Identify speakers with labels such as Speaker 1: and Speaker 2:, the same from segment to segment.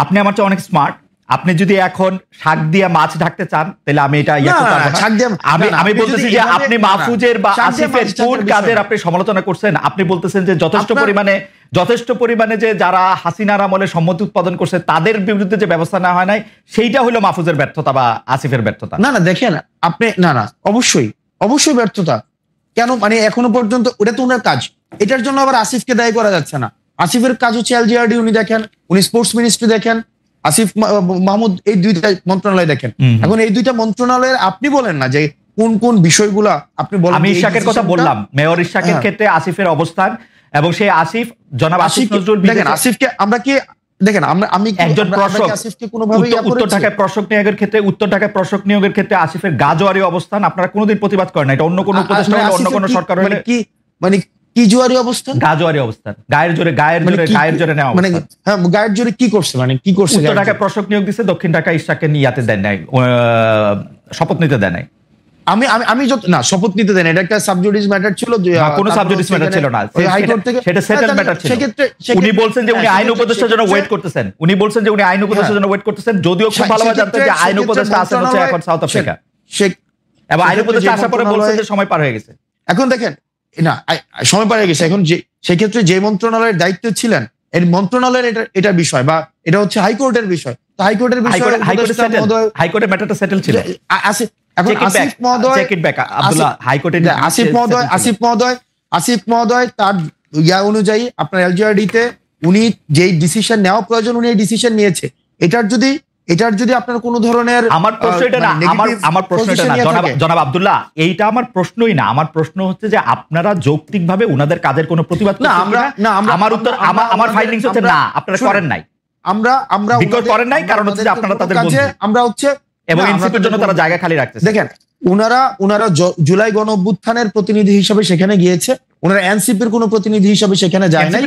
Speaker 1: আপনি আমার চেয়ে অনেক স্মার্ট। আপনি যদি এখন শাক দিয়ে মাছ ঢাকতে চান তাহলে আমি এটা আমি বলতেছি যে আপনি মাহফুজের বা আসিফের কোন কাজের আপনি সমালোচনা করছেন? আপনি বলতেছেন যে যথেষ্ট পরিমাণে যে যারা হাসিনার আমলে সম্মতি উৎপাদন করছে তাদের বিরুদ্ধে যে ব্যবস্থা নেওয়া হয় নাই, সেইটা হলো মাহফুজের ব্যর্থতা বা আসিফের ব্যর্থতা।
Speaker 2: না দেখেন আপনি অবশ্যই ব্যর্থতা। কেন? মানে এখনো পর্যন্ত ওটা তো ওনার কাজ, এটার জন্য আবার আসিফকে দায়ী করা যাচ্ছে না। আসিফের কাজ হচ্ছে এলজিআরডি উনি দেখেন, উনি স্পোর্টস মিনিস্ট্রি দেখেন, আসিফ মাহমুদ এই দুইটা মন্ত্রণালয় দেখেন। এখন এই দুইটা মন্ত্রণালয়ের আপনি বলেন না যে কোন কোন বিষয়গুলা আপনি বলেন।
Speaker 1: আমি ইশাকের কথা বললাম, মেয়র ইশাকের ক্ষেত্রে আসিফের অবস্থান এবং সেই আসিফ জনাব আসিফ নজরুল
Speaker 2: দেখেন আসিফকে আমরা কি দেখেন আমি
Speaker 1: একজন প্রশাসক আসিফকে কোনোভাবে উত্তর ঢাকায় প্রশাসক নিয়োগের ক্ষেত্রে আসিফের গাজোয়ারি অবস্থান আপনারা কোনোদিন প্রতিবাদ করেন না। এটা অন্য কোনো উপদেষ্টা হলে অন্য কোনো সরকার হলে
Speaker 2: কি মানে কি জোয়ারি অবস্থান,
Speaker 1: গাজোয়ারি অবস্থান, গায়ের জোরে নেওয়া।
Speaker 2: মানে হ্যাঁ গায়ের জোরে কি করছে? মানে কি করছে?
Speaker 1: উত্তর ঢাকায় প্রশাসক নিয়োগ দিচ্ছে, দক্ষিণ ঢাকায় ইশাককে নিয়াতে দেন নাই, শপথ নিতে দেন নাই।
Speaker 2: আমি শপথ নিতে দেন, এটা একটা সাবজুডিস ম্যাটার ছিল।
Speaker 1: কোনো সাবজুডিস ম্যাটার ছিল না, হাইকোর্ট থেকে সেটা সেটেল ম্যাটার ছিল। উনি বলছেন যে উনি আইন উপদেষ্টার জন্য ওয়েট করতেছেন, যদিও খুব ভালোভাবে জানতেন যে আইন উপদেষ্টা আছেন হচ্ছে এখন সাউথ আফ্রিকা, এবং আইন উপদেষ্টা আসার পরে বলছেন যে সময় পার হয়ে গেছে।
Speaker 2: এখন দেখেন না সময় পার হয়ে গেছে, এখন যে সেক্ষেত্রে যে মন্ত্রণালয়ের দায়িত্ব ছিলেন এই মন্ত্রণালয়ের এটা বিষয় বা এটা হচ্ছে হাইকোর্টের বিষয়। তো হাইকোর্টের বিষয়
Speaker 1: হাইকোর্টের ম্যাটারটা সেটেল ছিল।
Speaker 2: এখন আসিফ মহোদয় তার অনুযায়ী আপনার এলজিআরডি তে উনি যেই ডিসিশন নেওয়া প্রয়োজন উনি এই ডিসিশন নিয়েছে। এটার যদি আপনার কোনো ধরনের
Speaker 1: আমার প্রশ্ন এটা না, আমার প্রশ্ন এটা না জনাব আব্দুল্লাহ, এইটা আমার প্রশ্নই না। আমার প্রশ্ন হচ্ছে যে আপনারা যৌক্তিকভাবে উনাদের কাজের কোনো প্রতিবাদ আমার উত্তর আমার ফাইন্ডিংস হচ্ছে না, আপনারা করেন নাই।
Speaker 2: আমরা
Speaker 1: করেন নাই কারণ হচ্ছে যে আপনারা তাদের বন্ধু,
Speaker 2: আমরা হচ্ছে
Speaker 1: এবং এনসিপির জন্য তারা জায়গা খালি রাখতেছে।
Speaker 2: দেখেন উনারা জুলাই গণ অভ্যুত্থানের প্রতিনিধি হিসেবে সেখানে গিয়েছে, ওনারা এনসিপির কোনো প্রতিনিধি হিসেবে সেখানে যায় নাই।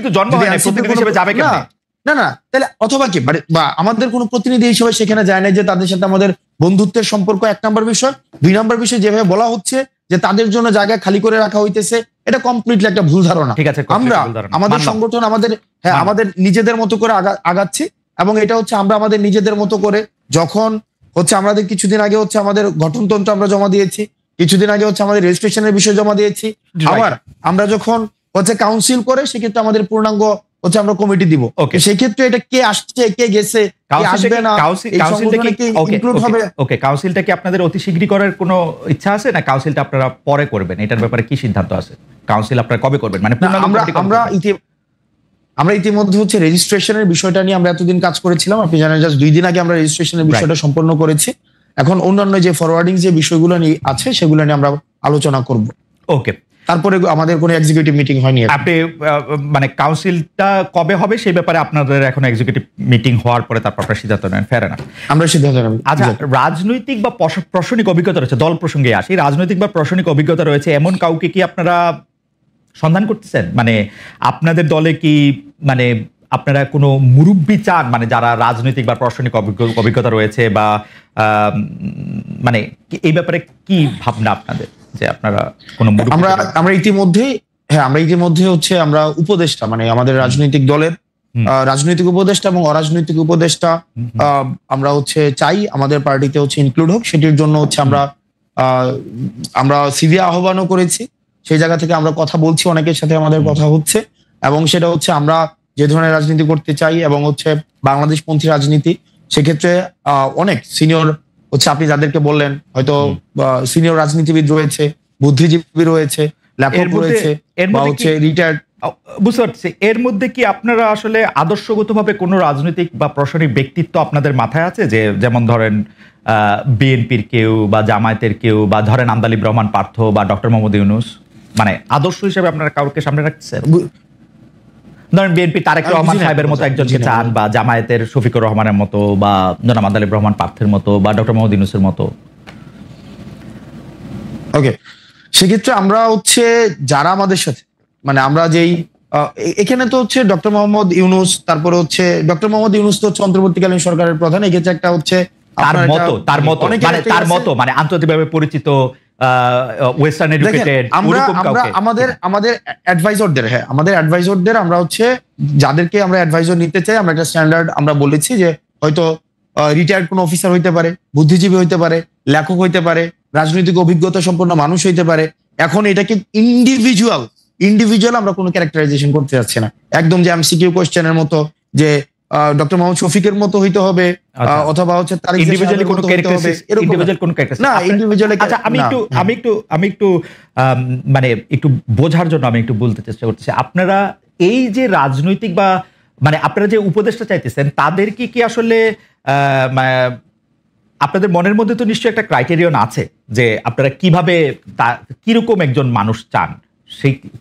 Speaker 2: না তাহলে অথবা কি বা আমাদের কোনো প্রতিনিধি হিসেবে সেখানে যায় নাই যে তাদের সাথে আমাদের বন্ধুত্বের সম্পর্ক, এক নম্বর বিষয়। 2 নম্বর বিষয় যেভাবে বলা হচ্ছে যে তাদের জন্য জায়গা খালি করে রাখা হইতেছে, এটা কমপ্লিটলি একটা ভুল ধারণা। আমরা আমাদের সংগঠন আমাদের নিজেদের মতো করে আগাচ্ছি, এবং এটা হচ্ছে আমরা আমাদের নিজেদের মতো করে যখন হচ্ছে আমাদের কিছুদিন আগে হচ্ছে আমাদের গঠনতন্ত্র আমরা জমা দিয়েছি, কিছুদিন আগে হচ্ছে আমাদের রেজিস্ট্রেশনের বিষয় জমা দিয়েছি। আবার আমরা যখন হচ্ছে কাউন্সিল করে সেক্ষেত্রে আমাদের পূর্ণাঙ্গ হচ্ছে আমরা কমিটি দিব। সেই ক্ষেত্রে এটা কে আসছে কে গেছে আসবে না,
Speaker 1: কাউন্সিলটা কি আপনাদের অতি শীঘ্রই করার কোনো ইচ্ছা আছে না কাউন্সিলটা আপনারা পরে করবেন? এটার ব্যাপারে কি সিদ্ধান্ত আছে? কাউন্সিল আপনারা কবে করবেন? মানে
Speaker 2: আমরা ইতিমধ্যে হচ্ছে রেজিস্ট্রেশনের বিষয়টা নিয়ে আমরা এতদিন কাজ করেছিলাম, আপনি জানেন জাস্ট 2 দিন আগে আমরা রেজিস্ট্রেশনের বিষয়টা সম্পন্ন করেছি। এখন অন্যান্য যে ফরওয়ার্ডিং যে বিষয়গুলো নিয়ে আছে সেগুলো নিয়ে আমরা আলোচনা করব।
Speaker 1: ওকে,
Speaker 2: তারপরে আমাদের কোনো এক্সিকিউটিভ মিটিং হয়নি।
Speaker 1: আপনি মানে কাউন্সিলটা কবে হবে সেই ব্যাপারে আপনাদের এখন এক্সিকিউটিভ মিটিং হওয়ার পরে তারপর আপনারা সিদ্ধান্ত নেন, ফের না?
Speaker 2: আমরা সিদ্ধান্ত নেব।
Speaker 1: আচ্ছা, রাজনৈতিক বা প্রশাসনিক অভিজ্ঞতা রয়েছে, দল প্রসঙ্গে আসি, রাজনৈতিক বা প্রশাসনিক অভিজ্ঞতা রয়েছে এমন কাউকে কি আপনারা সন্ধান করতেছেন? মানে আপনাদের দলে কি মানে আপনারা কোনো মুরব্বি চান, মানে যারা রাজনৈতিক বা প্রশাসনিক অভিজ্ঞতা রয়েছে, বা মানে এই ব্যাপারে কি ভাবনা আপনাদের যে আপনারা কোনো
Speaker 2: আমরা ইতিমধ্যে হচ্ছে আমরা উপদেষ্টা মানে আমাদের রাজনৈতিক দলের রাজনৈতিক উপদেষ্টা এবং অরাজনৈতিক উপদেষ্টা আমরা হচ্ছে চাই আমাদের পার্টিতে হচ্ছে ইনক্লুড হোক। সেটির জন্য হচ্ছে আমরা সিভি আহ্বানও করেছি, সেই জায়গা থেকে আমরা কথা বলছি, অনেকের সাথে আমাদের কথা হচ্ছে, এবং সেটা হচ্ছে আমরা যে ধরনের রাজনীতি করতে চাই এবং হচ্ছে বাংলাদেশপন্থী রাজনীতি, সেক্ষেত্রে অনেক সিনিয়র হচ্ছে আপনি যাদেরকে বললেন হয়তো সিনিয়র রাজনীতিবিদ রয়েছে, বুদ্ধিজীবী রয়েছে, লেখক রয়েছে, বা হচ্ছে রিটায়ার্ড।
Speaker 1: বুঝতে পারছি। এর মধ্যে কি আপনারা আসলে আদর্শগতভাবে কোনো রাজনৈতিক বা প্রশাসনিক ব্যক্তিত্ব আপনাদের মাথায় আছে, যে যেমন ধরেন বিএনপির কেউ বা জামায়াতের কেউ, বা ধরেন আমদালিব রহমান পার্থ বা ডক্টর মোহাম্মদ ইউনূস, মানে আদর্শ হিসেবে আপনারা কাউকে সামনে রাখছেন? ধরেন বিএনপি তারেক রহমান সাহেবের মতো একজনকে চান, বা জামায়াতের শফিকুর রহমানের মতো, বা জনাব আমদালিব রহমান পার্থের মতো, বা ডক্টর মোহাম্মদ ইউনূসের মতো?
Speaker 2: ওকে, সেক্ষেত্রে আমরা হচ্ছে যারা আমাদের সাথে মানে আমরা যেই এখানে তো হচ্ছে ডক্টর মোহাম্মদ ইউনূস, তারপরে হচ্ছে ডক্টর মোহাম্মদ ইউনূস তো হচ্ছে অন্তর্বর্তীকালীন সরকারের প্রধান, এক্ষেত্রে একটা হচ্ছে
Speaker 1: তার মতো মানে আন্তর্জাতিকভাবে পরিচিত ওয়েস্টার্ন এডুকেটেড
Speaker 2: আমাদের অ্যাডভাইজরদের আমরা হচ্ছে যাদেরকে আমরা অ্যাডভাইজর নিতে চাই, আমরা একটা স্ট্যান্ডার্ড আমরা বলেছি যে হয়তো রিটায়ার্ড কোনো অফিসার হইতে পারে, বুদ্ধিজীবী হইতে পারে, লেখক হইতে পারে, রাজনৈতিক অভিজ্ঞতা সম্পন্ন মানুষ হইতে পারে। এখন এটাকে ইন্ডিভিজুয়াল আমরা কোনো ক্যারেক্টারাইজেশন করতে যাচ্ছি না, একদম যে এমসিকিউ কোশ্চেনের মতো যে ডক্টর মোহাম্মদ শফিকের মতো হইতে হবে, অথবা হচ্ছে তার
Speaker 1: ইন্ডিভিজুয়ালি কোনো ক্যারেক্টার না। আচ্ছা, আমি একটু মানে একটু বোঝার জন্য আমি একটু বলতে চেষ্টা করতেছি, আপনারা এই যে রাজনৈতিক বা মানে আপনারা যে উপদেষ্টা চাইতেছেন তাদের কি আসলে আপনাদের মনের মধ্যে তো নিশ্চয়ই একটা ক্রাইটেরিয়ন আছে যে আপনারা কিভাবে কিরকম একজন মানুষ চান?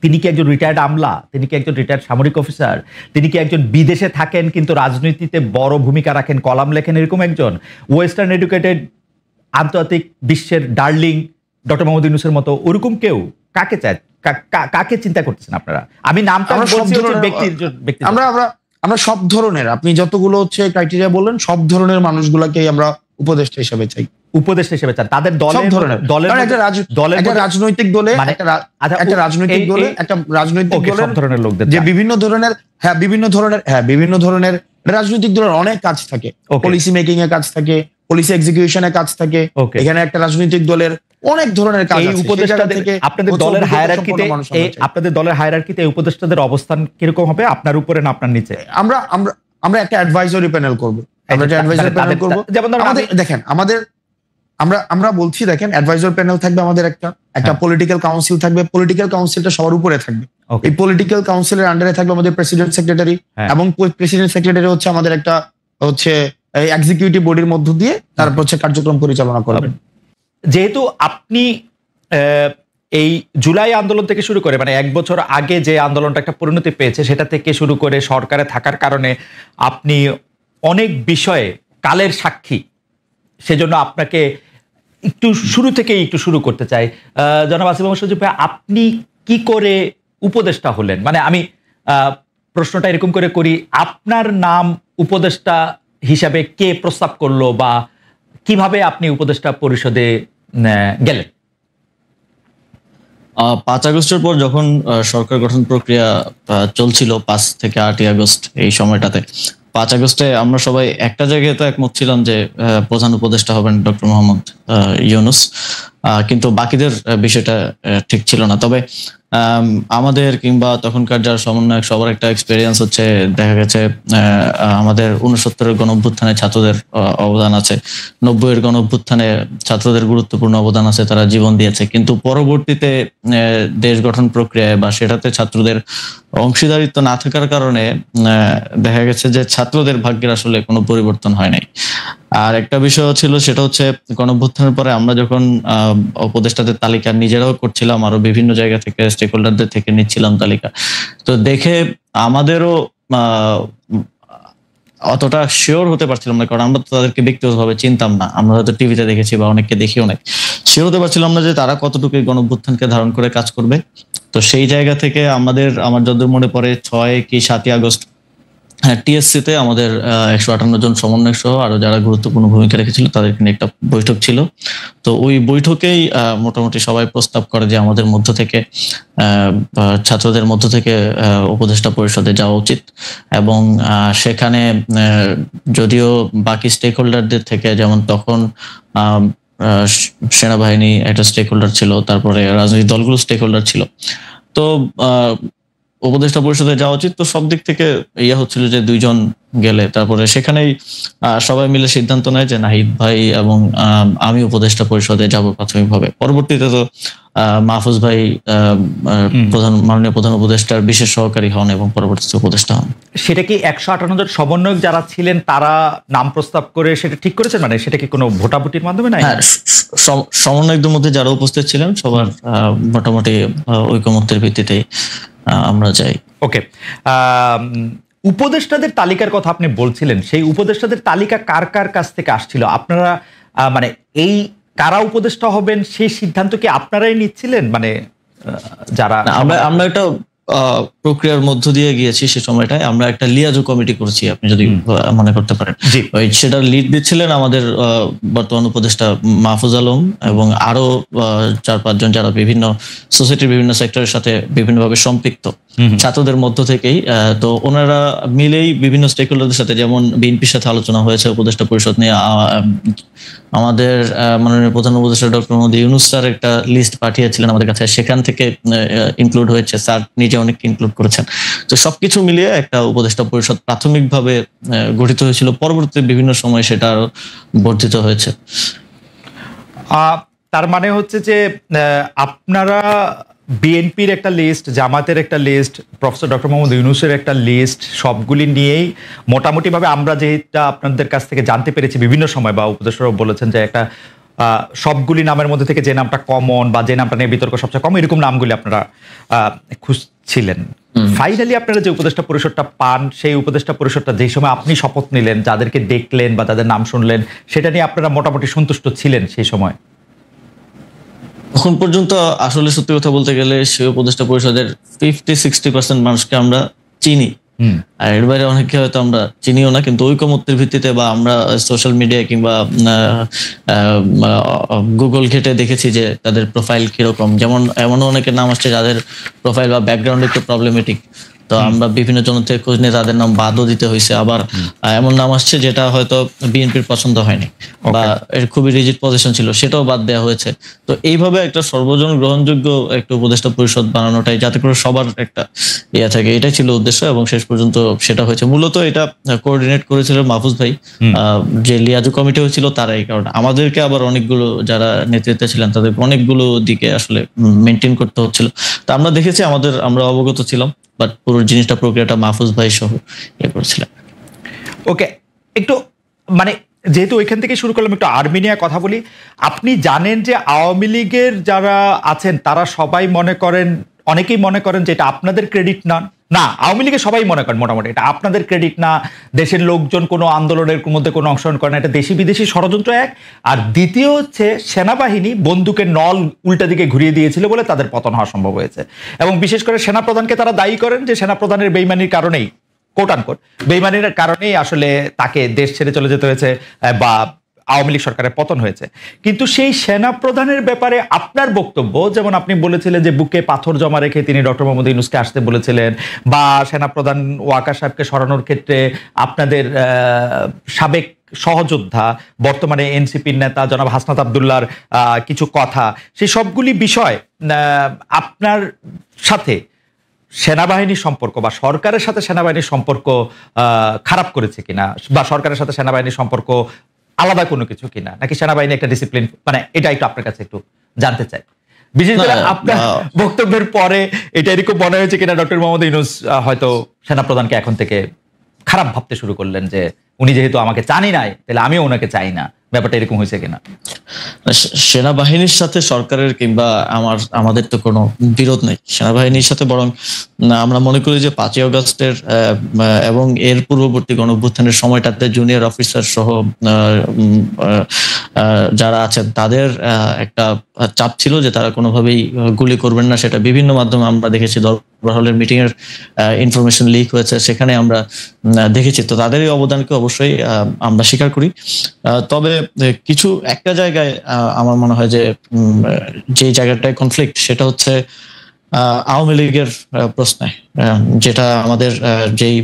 Speaker 1: তিনি কি একজন রিটায়ার্ড আমলা, তিনি কি একজন রিটায়ার্ড সামরিক অফিসার, তিনি কি একজন বিদেশে থাকেন কিন্তু রাজনীতিতে বড় ভূমিকা রাখেন, কলাম লেখেন, এরকম একজন ওয়েস্টার্ন এডুকেটেড আন্তর্জাতিক বিশ্বের ডার্লিং ডক্টর মোহাম্মদ ইউনূসের মতো ওরকম কেউ? কাকে চায়, কাকে চিন্তা করতেছেন আপনারা? আমি নামটা বলছি ব্যক্তি
Speaker 2: আমরা সব ধরনের, আপনি যতগুলো হচ্ছে ক্রাইটেরিয়া বললেন, সব ধরনের মানুষগুলোকেই আমরা উপদেষ্টা হিসেবে চাই।
Speaker 1: উপদেষ্টা হিসেবে চান তাদের
Speaker 2: একটা রাজনৈতিক দলে
Speaker 1: সব ধরনের লোকদের,
Speaker 2: যে বিভিন্ন ধরনের রাজনৈতিক দলের অনেক কাজ থাকে, পলিসি মেকিং এর কাজ থাকে, পলিসি এক্সিকিউশনের কাজ থাকে, এখানে একটা রাজনৈতিক দলের অনেক ধরনের কাজ আছে।
Speaker 1: আপনাদের দলের হায়ারার্কিতে উপদেষ্টাদের অবস্থান কিরকম হবে, আপনার উপরে না আপনার নিচে?
Speaker 2: আমরা একটা অ্যাডভাইজরি প্যানেল করব। যেমন দেখেন আমরা বলছি, দেখেন অ্যাডভাইজর প্যানেল থাকবে, আমাদের একটা পলিটিক্যাল কাউন্সিল থাকবে, পলিটিক্যাল কাউন্সিলটা সবার উপরে থাকবে। এই পলিটিক্যাল কাউন্সিলের আন্ডারে থাকবে আমাদের প্রেসিডেন্ট সেক্রেটারি, এবং প্রেসিডেন্ট সেক্রেটারি হচ্ছে আমাদের একটা হচ্ছে এক্সিকিউটিভ বডির মধ্য দিয়ে তারপর হচ্ছে কার্যক্রম পরিচালনা করবেন।
Speaker 1: যেহেতু আপনি এই জুলাই আন্দোলন থেকে শুরু করে মানে 1 বছর আগে যে আন্দোলনটা একটা পরিণতি পেয়েছে সেটা থেকে শুরু করে সরকারে থাকার কারণে আপনি অনেক বিষয়ে কালের সাক্ষী, সেজন্য আপনাকে একটু শুরু করতে চাই। জনাব আসিফ মোহাম্মদ সজীব ভাই, আপনি কি করে উপদেষ্টা হলেন? মানে আমি প্রশ্নটা এরকম করে করি, আপনার নাম উপদেষ্টা হিসাবে কে প্রস্তাব করলো বা কিভাবে আপনি উপদেষ্টা পরিষদে গেলেন?
Speaker 3: 5 আগস্টের পর যখন সরকার গঠন প্রক্রিয়া চলছিল, 5 থেকে 8 আগস্ট এই সময়টাতে, 5 আগস্টে আমরা সবাই একটা জায়গায় তো একমত ছিলাম যে প্রধান উপদেষ্টা হবেন ডক্টর মোহাম্মদ ইউনূস, কিন্তু বাকিদের বিষয়টা ঠিক ছিল না। তবে আমাদের কিংবা তখনকার যারা সমন্বয়ক সবার একটা এক্সপেরিয়েন্স হচ্ছে, দেখা গেছে আমাদের 69-এর গণঅভ্যুত্থানে ছাত্রদের অবদান আছে, 90-এর গণঅভ্যুত্থানে ছাত্রদের গুরুত্বপূর্ণ অবদান আছে, তারা জীবন দিয়েছে। কিন্তু পরবর্তীতে দেশ গঠন প্রক্রিয়ায় বা সেটাতে ছাত্রদের অংশীদারিত্ব না থাকার কারণে দেখা গেছে যে ছাত্রদের ভাগ্যের আসলে কোনো পরিবর্তন হয় নাই। আর একটা বিষয় ছিল, সেটা হচ্ছে গণঅভ্যুত্থানের পরে আমরা যখন উপদেষ্টাদের তালিকা নিজেরাও করছিলাম, আরো বিভিন্ন জায়গা থেকে স্টেক হোল্ডারদের থেকে নিচ্ছিলাম তালিকা, তো দেখে আমাদেরও অতটা শিওর হতে পারছিলাম না, কারণ আমরা তো তাদেরকে ব্যক্তিগতভাবে চিনতাম না, আমরা হয়তো টিভিতে দেখেছি বা অনেককে দেখিও নাই, শিওর হতে পারছিলাম না যে তারা কতটুকু গণঅভ্যুত্থানকে ধারণ করে কাজ করবে। তো সেই জায়গা থেকে আমার যতদূর মনে পড়ে 6 কি 7 আগস্ট টিএসসিতে আমাদের 158 জন সমন্বয়ক সহ আরো যারা গুরুত্বপূর্ণ ভূমিকা রেখেছিল তাদেরকে নিয়ে একটা বৈঠক ছিল। তো ওই বৈঠকেই মোটামুটি সবাই প্রস্তাব করে যে আমাদের মধ্য থেকে ছাত্রদের মধ্য থেকে উপদেষ্টা পরিষদে যাওয়া উচিত, এবং সেখানে যদিও বাকি স্টেক হোল্ডারদের থেকে, যেমন তখন সেনাবাহিনী একটা স্টেক হোল্ডার ছিল, তারপরে রাজনৈতিক দলগুলো স্টেক হোল্ডার ছিল, তো উপদেষ্টা পরিষদে যাওয়া উচিত। তো সব দিক থেকে ইয়া হচ্ছিল যে 2 জন গেলে, তারপরে সেখানেই সবাই মিলে সিদ্ধান্ত নেয় যে নাহিদ ভাই এবং আমি উপদেষ্টা পরিষদে যাব প্রাথমিকভাবে। পরবর্তীতে তো মাহফুজ ভাই মাননীয় প্রধান উপদেষ্টার বিশেষ সহকারী হন এবং পরবর্তীতে উপদেষ্টা হন।
Speaker 1: সেটা কি 158 জন সমন্বয়ক যারা ছিলেন তারা নাম প্রস্তাব করে সেটা ঠিক করেছেন? মানে সেটা কি কোনো ভোটাভুটির মাধ্যমে? না,
Speaker 3: সমন্বয়কদের মধ্যে যারা উপস্থিত ছিলেন সবার মোটামুটি ঐকমত্যের ভিত্তিতে আমরা যাই।
Speaker 1: ওকে, উপদেষ্টাদের তালিকার কথা আপনি বলছিলেন, সেই উপদেষ্টাদের তালিকা কার কার কাছ থেকে আসছিল? আপনারা মানে এই কারা উপদেষ্টা হবেন সেই সিদ্ধান্ত কি আপনারাই নিচ্ছিলেন? মানে যারা
Speaker 3: আমরা এটা প্রক্রিয়ার মধ্য দিয়ে গিয়েছি সে সময়টায়। আমরা একটা লিয়াজো কমিটি করেছি, আপনি যদি মনে করতে পারেন। সেটার লিড দিচ্ছিলেন আমাদের বর্তমান উপদেষ্টা মাহফুজ আলম এবং আরো 4-5 জন যারা বিভিন্ন সোসাইটির বিভিন্ন সেক্টরের সাথে বিভিন্নভাবে সম্পৃক্ত ছাত্রদের মধ্য থেকেই। তো ওনারা মিলেই বিভিন্ন স্টেক হোল্ডারদের সাথে, যেমন বিএনপির সাথে আলোচনা হয়েছে উপদেষ্টা পরিষদ নিয়ে, আমাদের মাননীয় প্রধান উপদেষ্টা ডক্টর মোহাম্মদ ইউনূস স্যার একটা লিস্ট পাঠিয়েছিলেন আমাদের কাছে, সেখান থেকে ইনক্লুড হয়েছে, স্যার নিজে অনেক ইনক্লুড করেছেন। তো সবকিছু মিলিয়ে একটা উপদেষ্টা পরিষদ প্রাথমিকভাবে গঠিত হয়েছিল, পরবর্তীতে বিভিন্ন সময় সেটা আরো বর্ধিত হয়েছে।
Speaker 1: তার মানে হচ্ছে যে আপনারা বিএনপির একটা লিস্ট, জামাতের একটা লিস্ট, প্রফেসর ডক্টর মোহাম্মদ ইউনূসের একটা লিস্ট, সবগুলি নিয়েই মোটামুটিভাবে আমরা যেটা আপনাদের কাছ থেকে জানতে পেরেছি বিভিন্ন সময়, বা উপদেষ্টারাও বলেছেন যে একটা সবগুলি নামের মধ্যে থেকে যে নামটা কমন বা যে নামটা নিয়ে বিতর্ক সবচেয়ে কম, এরকম নামগুলি আপনারা খুঁজছিলেন। ফাইনালি আপনারা যে উপদেষ্টা পরিষদটা পান, সেই উপদেষ্টা পরিষদটা যে সময় আপনি শপথ নিলেন, যাদেরকে দেখলেন বা যাদের নাম শুনলেন, সেটা নিয়ে আপনারা মোটামুটি সন্তুষ্ট ছিলেন সেই সময়?
Speaker 3: এখন পর্যন্ত আসলে সত্যি কথা বলতে গেলে সেই উপদেষ্টা পরিষদের 50-60% মানুষকে আমরা চিনি, আর এর বাইরে অনেকে হয়তো আমরা চিনিও না। কিন্তু ঐকমত্যের ভিত্তিতে বা আমরা সোশ্যাল মিডিয়া কিংবা গুগল ঘেটে দেখেছি যে তাদের প্রোফাইল কিরকম। যেমন এমনও অনেকের নাম আসছে যাদের প্রোফাইল বা ব্যাকগ্রাউন্ড একটু প্রবলেমেটিক, তো আমরা বিভিন্ন জন থেকে খোঁজ নিয়ে তাদের নাম বাদও দিতে হয়েছে। আবার এমন নাম আসছে যেটা হয়তো বিএনপির পছন্দ হয়নি বা এর খুবই রিজিড পজিশন ছিল, সেটাও বাদ দেওয়া হয়েছে। তো এইভাবে একটা সর্বজন গ্রহণযোগ্য একটা উপদেষ্টা পরিষদ বানানোটাই, যাতে করে সবার একটা ইয়ে থাকে, এটাই ছিল উদ্দেশ্য এবং শেষ পর্যন্ত সেটা হয়েছে। মূলত এটা কোঅর্ডিনেট করেছিল মাহফুজ ভাই, যে লিয়াজো কমিটি হয়েছিল তারা। এই কারণে আমাদেরকে আবার অনেকগুলো যারা নেতৃত্বে ছিলেন তাদের অনেকগুলো দিকে আসলে মেনটেন করতে হচ্ছিল। তা আমরা দেখেছি, আমরা অবগত ছিলাম, বাট পুরো জিনিসটা প্রক্রিয়াটা মাহফুজ ভাই সহ ইয়ে করেছিলেন।
Speaker 1: ওকে, একটু মানে যেহেতু ওইখান থেকে শুরু করলাম, একটু আর্মেনিয়া কথা বলি। আপনি জানেন যে আওয়ামী লীগের যারা আছেন তারা সবাই মনে করেন, অনেকেই মনে করেন যে এটা আপনাদের ক্রেডিট না। আওয়ামী লীগের সবাই মনে করেন মোটামুটি এটা আপনাদের ক্রেডিট না, দেশের লোকজন কোনো আন্দোলনের মধ্যে কোনো অংশগ্রহণ করে না, এটা দেশি বিদেশি ষড়যন্ত্র এক। আর দ্বিতীয় হচ্ছে সেনাবাহিনী বন্দুকের নল উল্টা দিকে ঘুরিয়ে দিয়েছিল বলে তাদের পতন হওয়া সম্ভব হয়েছে। এবং বিশেষ করে সেনাপ্রধানকে তারা দায়ী করেন যে সেনাপ্রধানের বেইমানির কারণেই, কোট আনকোট বেইমানির কারণেই আসলে তাকে দেশ ছেড়ে চলে যেতে হয়েছে বা আওয়ামী লীগ সরকারের পতন হয়েছে। কিন্তু সেই সেনাপ্রধানের ব্যাপারে আপনার বক্তব্য, যেমন আপনি বলেছিলেন যে বুকে পাথর জমা রেখে তিনি ডক্টর মোহাম্মদ ইউনূসকে আসতে বলেছিলেন, বা সেনাপ্রধান ওয়াকার সাহেবকে সরানোর ক্ষেত্রে আপনাদের সাবেক সহযোদ্ধা বর্তমানে এনসিপির নেতা জনাব হাসনাত আবদুল্লাহর কিছু কথা, সেই সবগুলি বিষয় আপনার সাথে সেনাবাহিনীর সম্পর্ক বা সরকারের সাথে সেনাবাহিনীর সম্পর্ক খারাপ করেছে কিনা, বা সরকারের সাথে সেনাবাহিনীর সম্পর্ক আলাদা কোনো কিছু কিনা, নাকি সেনাবাহিনী একটা ডিসিপ্লিন, মানে এটা একটু আপনার কাছে একটু জানতে চাই। বিশেষ করে আপনার বক্তব্যের পরে এটা এরকম মনে হয়েছে কিনা ডক্টর মোহাম্মদ ইউনূস হয়তো সেনাপ্রধানকে এখন থেকে খারাপ ভাবতে শুরু করলেন, যে উনি যেহেতু আমাকে চানি নাই তাহলে আমিও ওনাকে চাই না, ব্যাপারটা এরকম হয়েছে কিনা?
Speaker 3: সেনাবাহিনীর সাথে সরকারের কিংবা আমাদের তো কোনো বিরোধ নেই সেনাবাহিনীর সাথে, বরং আমরা মনে করি যে 5ই আগস্টের এবং এর পূর্ববর্তী গণঅভ্যুত্থানের সময়টাতে জুনিয়র অফিসার সহ যারা আছেন তাদের একটা চাপ ছিল যে তারা কোনোভাবেই গুলি করবেন না। সেটা বিভিন্ন মাধ্যমে আমরা দেখেছি, দরবার হলের মিটিং এর ইনফরমেশন লিক হয়েছে, সেখানে আমরা দেখেছি। তো তাদের এই অবদানকে অবশ্যই আমরা স্বীকার করি। তবে কিছু একটা জায়গায় আমার মনে হয় যে জায়গাটায় কনফ্লিক্ট, সেটা হচ্ছে আওয়ামী লীগের প্রশ্নে, যেটা আমাদের যেই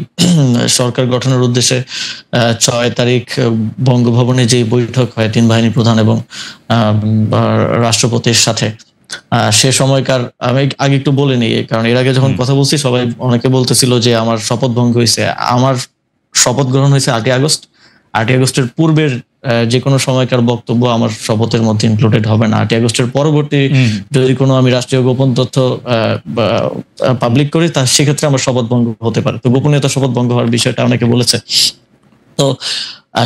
Speaker 3: সরকার গঠনের উদ্দেশ্যে 6 তারিখ বঙ্গভবনে যে বৈঠক হয় 3 বাহিনী প্রধান এবং রাষ্ট্রপতির সাথে, সে সময়কার আমি আগে একটু বলে নিই, কারণ এর আগে যখন কথা বলছি সবাই অনেকে বলতেছিল যে আমার শপথ ভঙ্গ হয়েছে। আমার শপথ গ্রহণ হয়েছে 8ই আগস্ট। 8ই আগস্টের পূর্বের যে কোনো সময়কার বক্তব্য আমার শপথের মধ্যে ইনক্লুডেড হবে না। 8ই আগস্টের পরবর্তী যদি কোনো আমি রাষ্ট্রীয় গোপন তথ্য পাবলিক করি, তা সেক্ষেত্রে আমার শপথ ভঙ্গ হতে পারে। তো গোপনীয়তা শপথ ভঙ্গ হওয়ার বিষয়টা অনেকে বলেছে। তো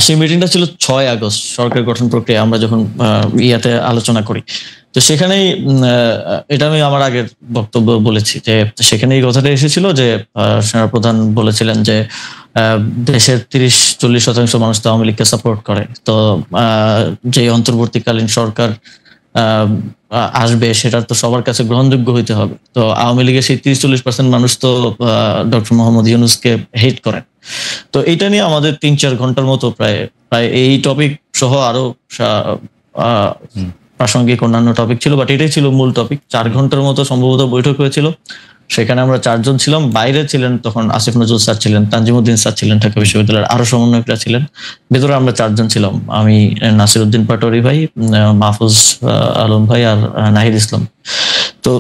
Speaker 3: সেই মিটিংটা ছিল 6 আগস্ট, সরকার গঠন প্রক্রিয়া আমরা যখন ইয়াতে আলোচনা করি। তো সেখানেই এটা আমি আমার আগের বক্তব্য বলেছি যে সেখানে এই কথাটা এসেছিল যে সেনাপ্রধান বলেছিলেন যে দেশের 30-40% মানুষ তো আওয়ামী লীগকে সাপোর্ট করে। তো যে অন্তর্বর্তীকালীন সরকার আসবে সেটা তো সবার কাছে গ্রহণযোগ্য হইতে হবে। তো আওয়ামী লীগের সেই 30-40% মানুষ তো ডক্টর মোহাম্মদ ইউনূসকে হেট করেন। তো এটা নিয়ে আমাদের 3-4 ঘন্টার মতো প্রায় এই টপিক সহ আরো প্রাসঙ্গিক অন্যান্য টপিক ছিল, বাট এটাই ছিল মূল টপিক। 4 ঘন্টার মতো সম্ভবত বৈঠক হয়েছিল। সেখানে আমরা 4 জন ছিলাম। বাইরে ছিলেন তখন আসিফ নজরুল স্যার ছিলেন, তানজিমউদ্দিন স্যার ছিলেন ঢাকা বিশ্ববিদ্যালয়ের, আরো সমন্বয়করা ছিলেন। ভেতরে আমরা 4 জন ছিলাম, আমি, নাসিরউদ্দিন পাটোয়ারি ভাই, মাহফুজ আলম ভাই আর নাহিদ ইসলাম। তো